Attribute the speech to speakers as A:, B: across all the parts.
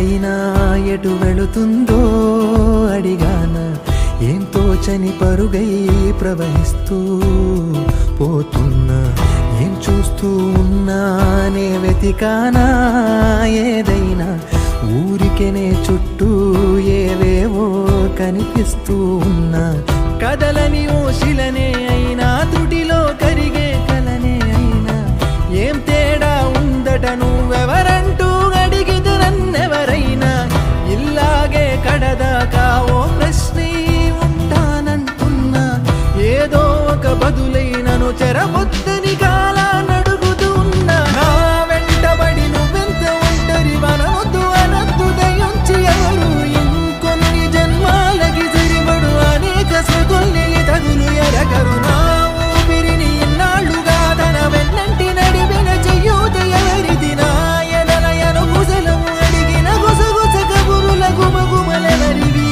A: అయినా ఎటు వెళుతుందో అడిగాన, ఏం తోచని పరుగై ప్రవహిస్తూ పోతున్నా. ఏం చూస్తూ ఉన్నానే వెతికానా ఏదైనా, ఊరికెనే చుట్టూ ఏవేవో కనిపిస్తూ ఉన్నా. కదలని ఓశిలనే అయినా, తుడిలో కరిగే కలనే అయినా, ఏం తేడా ఉందట నువ్వెవరంటూ అడిగితే నన్నెవరైనా. ఇల్లాగే కడదాకా ఓ ప్రశ్నే ఉంటానంటున్నా, ఏదో ఒక బదులైనను చెరవొద్దని కాలానడుగుతూ ఉన్నా. నా వెంటబడి నువ్వెంత ఒంటరి వనవద్దు అనద్దు దయించి ఎవరు, ఇంకొన్ని జన్మాలకి సరిపడు అనేక స్మృతుల్ని తగులు ఎరగరు. నా ఊపిరిని ఇన్నాళ్ళుగా తన వెన్నంటి నడిపిన చెయ్యూత ఎవరిది, నా ఎదలయను గుసలము అడిగిన గుసగుస కబురుల గుమగుమలెవరివి.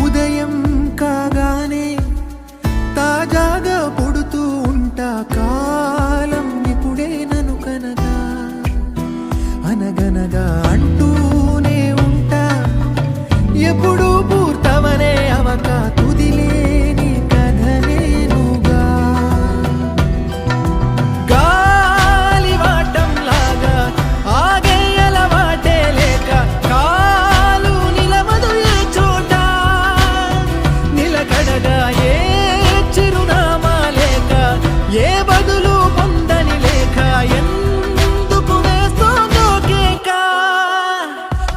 A: ఉదయం కాగానే తాజాగా పుడుతూ ఉంటా, కాలం ఇప్పుడే నన్ను కనగా అనగనగా అంటూనే ఉంటా. ఎప్పుడూ పూర్తవనే అవక తుదిలేని కథ నేనుగా. గాలి వాటంలాగా ఆగే అలవాటే లేక, కాలు నిలవదు ఏ చోట, నిలకడగా ఏ చిరునామా లేక, ఏ బదులు పొందని లేక, ఎందుకు వేస్తోందో కేక.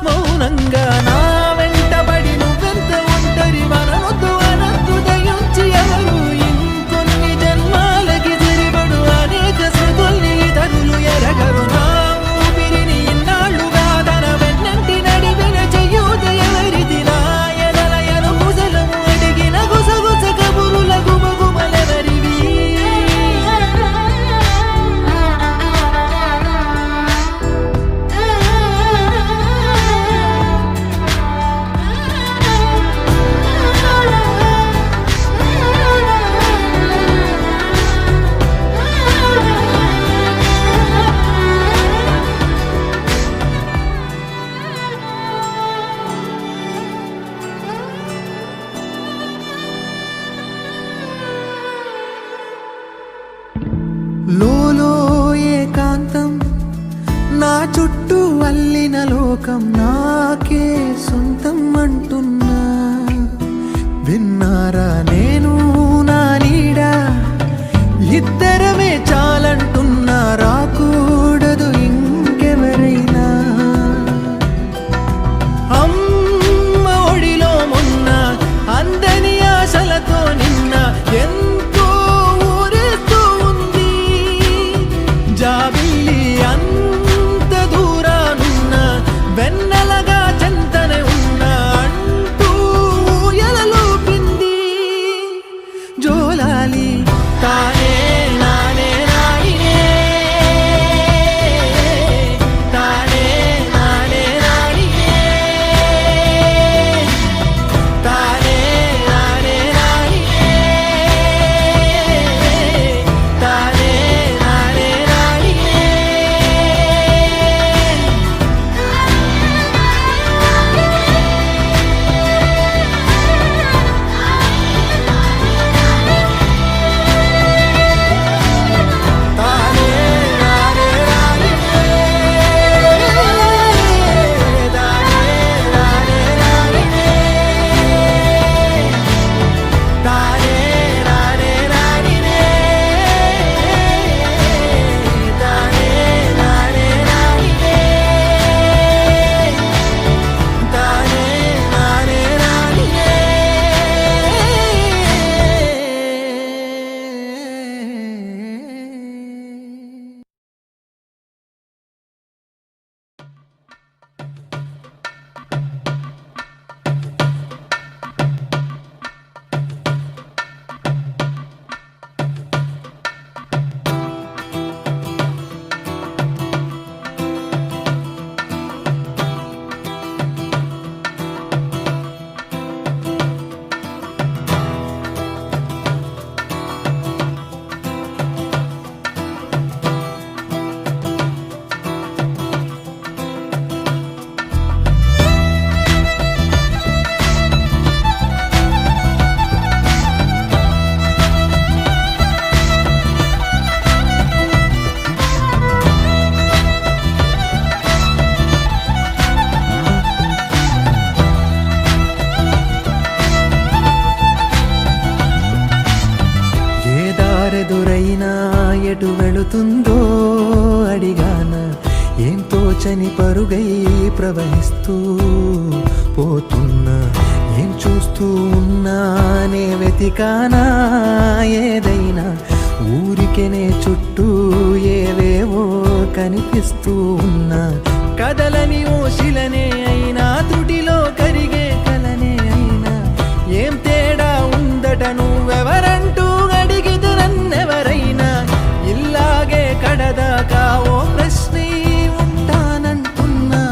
A: మౌనంగా నా వెంటబడి నువ్వెంత ఒంటరి వనవద్దు అనద్దు దయించి ఎవరు, ఇంకొన్ని జన్మాలకి సరిపడు అనేక స్మృతుల్ని తగులు ఎరగరు. నా ఊపిరిని ఇన్నాళ్ళుగా తన వెన్నంటి నడిపిన చెయ్యూత ఎవరిది, నా ఎదలయను గుసలము అడిగిన గుసగుస కబురుల గుమగుమలెవరివి. లోలో ఏకాంతం, నా చుట్టూ అల్లిన లోకం నాకే సొంతం అంటున్నా. విన్నారా నేను నా నీడ, ఇద్దరమే చాలంటున్నా, రాకూడదు ఇంకెవరైనా. అమ్మ ఒడిలో మొన్న అందని ఆశలతో నిన్న ఎంతో ఊరేస్తూ ఉంది. జాబిల్లి అంత దూరానున్న వెన్నెలగా చెంతనే ఉన్నా, తీర్చని పరుగై ప్రవహిస్తూ పోతున్నా. ఏం చూస్తూ ఉన్నానే వెతికానా ఏదైనా, ఊరికెనే చుట్టూ ఏవేవో కనిపిస్తూ ఉన్నా. కదలని ఓ శిలనే అయినా, త్రుటిలో కరిగే కలనే అయినా, ఏం తేడా ఉందట నువ్వెవరంటూ అడిగితే నన్నెవరైనా. ఇల్లాగే కడదాకా ఓ ప్రశ్నే ఉంటానంటున్నా.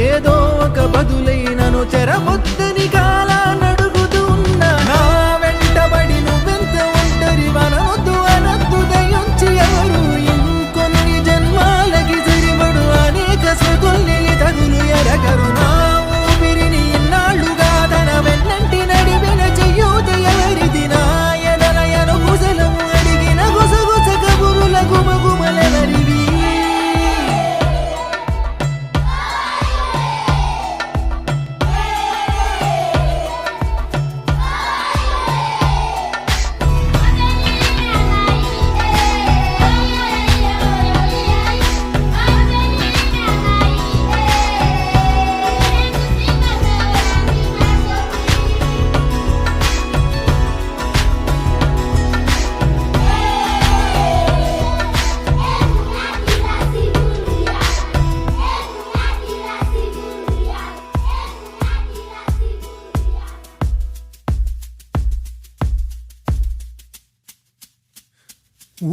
A: ఏదో ఒక బదులైనను చెరబొద్దని కాలానడుగుతూ ఉన్నా. నా వెంటబడి నువ్వెంత ఒంటరి వనవద్దు అనద్దు దయించి ఎవరు. ఇంకొన్ని జన్మాలకి సరిపడు అనేక స్మృతుల్ని తగులు ఎరగరు. నా ఊపిరిని ఇన్నాళ్ళుగా తన వెన్నంటి నడిపిన చెయ్యూత ఎవరిది. నా ఎదలయను కుశలము అడిగిన గుసగుస కబురుల గుమగుమలెవరివి.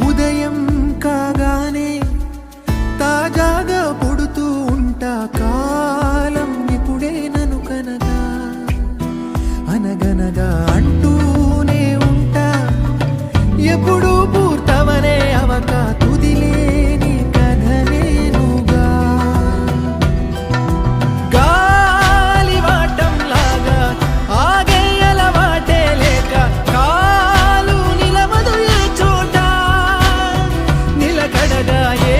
A: ఉదయం కాగానే తాజాగా పుడుతూ ఉంటా. కాలం ఇప్పుడే నను కనగా అనగనగా అంటూనే ఉంటా. ఎప్పుడు పూర్తవనే అవక తుదిలేని కథనేనుగా. గాలివాటంలాగా ఆగే అలవాటే లేక, కాలు నిలవదు ఏ చోట. నిలకడగా ఏ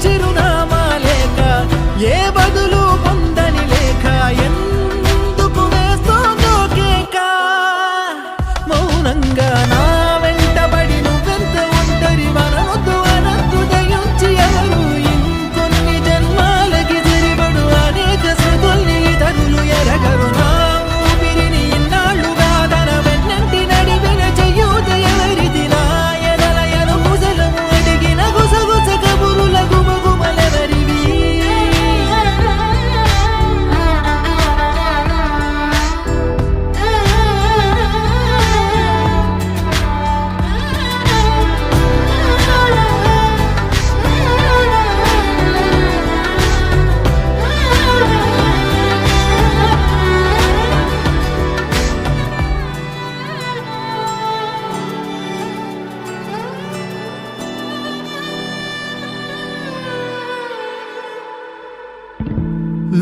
A: చిరునామా లేక, ఏ బదులు పొందని లేక, ఎందుకు వేస్తోందో కేక. మౌనంగా నా వెంటబడి నువ్వెంత ఒంటరి వనవద్దు అనద్దు దయించి ఎవరు. ఇంకొన్ని జన్మాలకి సరిపడు అనేక స్మృతుల్ని తగులు ఎరగరు. నా ఊపిరిని ఇన్నాళ్ళుగా తన వెన్నంటి నడిపిన చెయ్యూత ఎవరిది. నా ఎదలయను కుశలము అడిగిన గుసగుస కబురుల గుమగుమలెవరివి.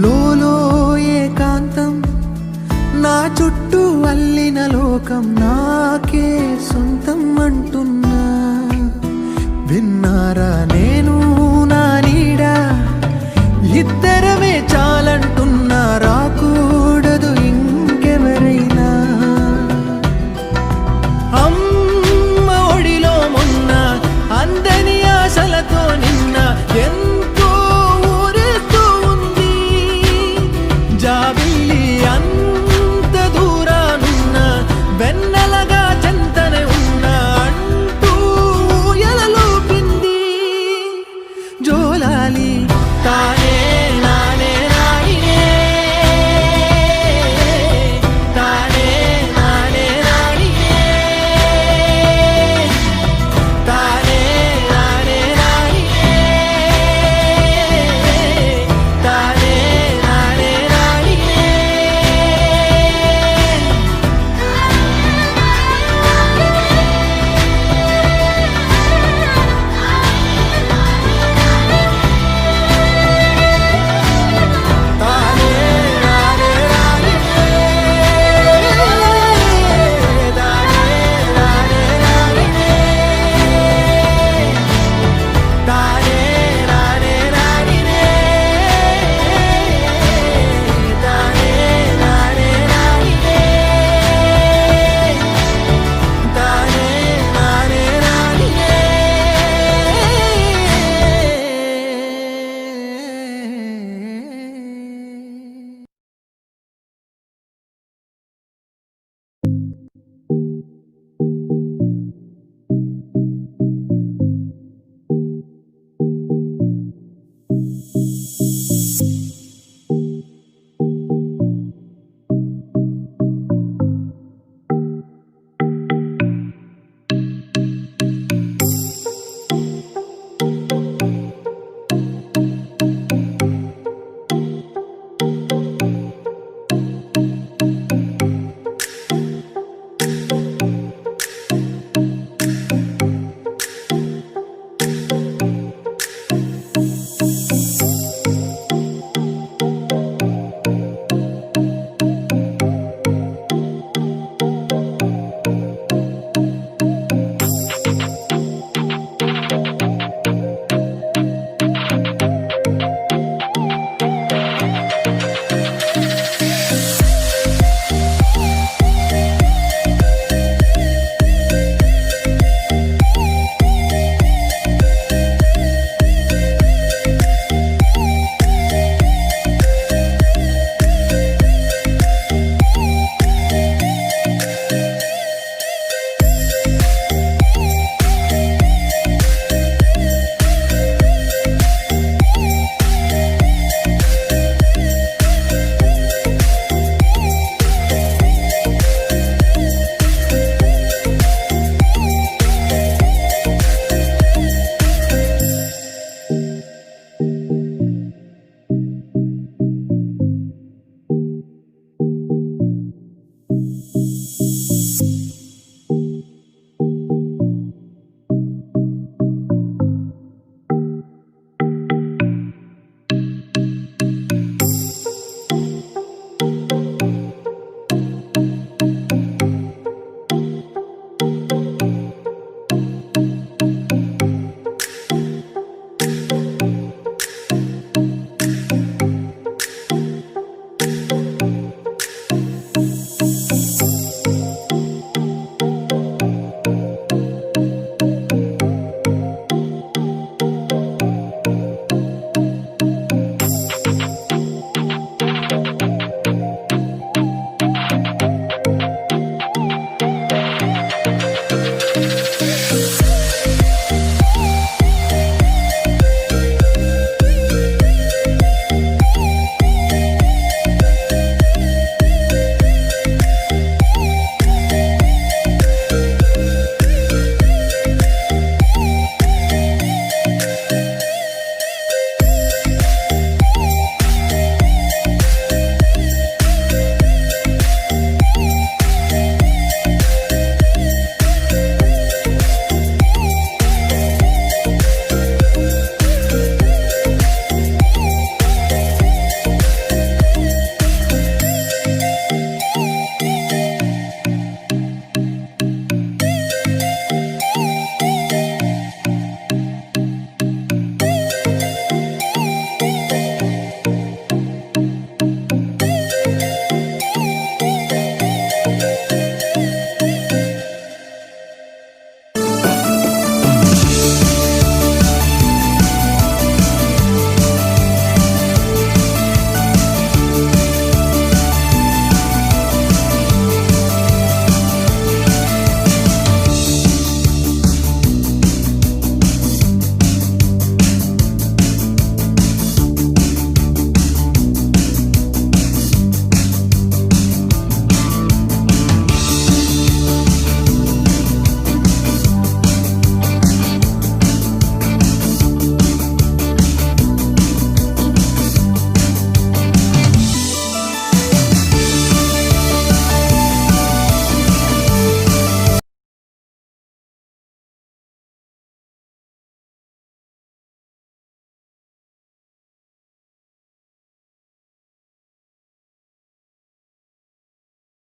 A: లోలో ఏకాంతం, నా చుట్టూ అల్లిన లోకం నాకే సొంతం అంటున్నా. విన్నారా నే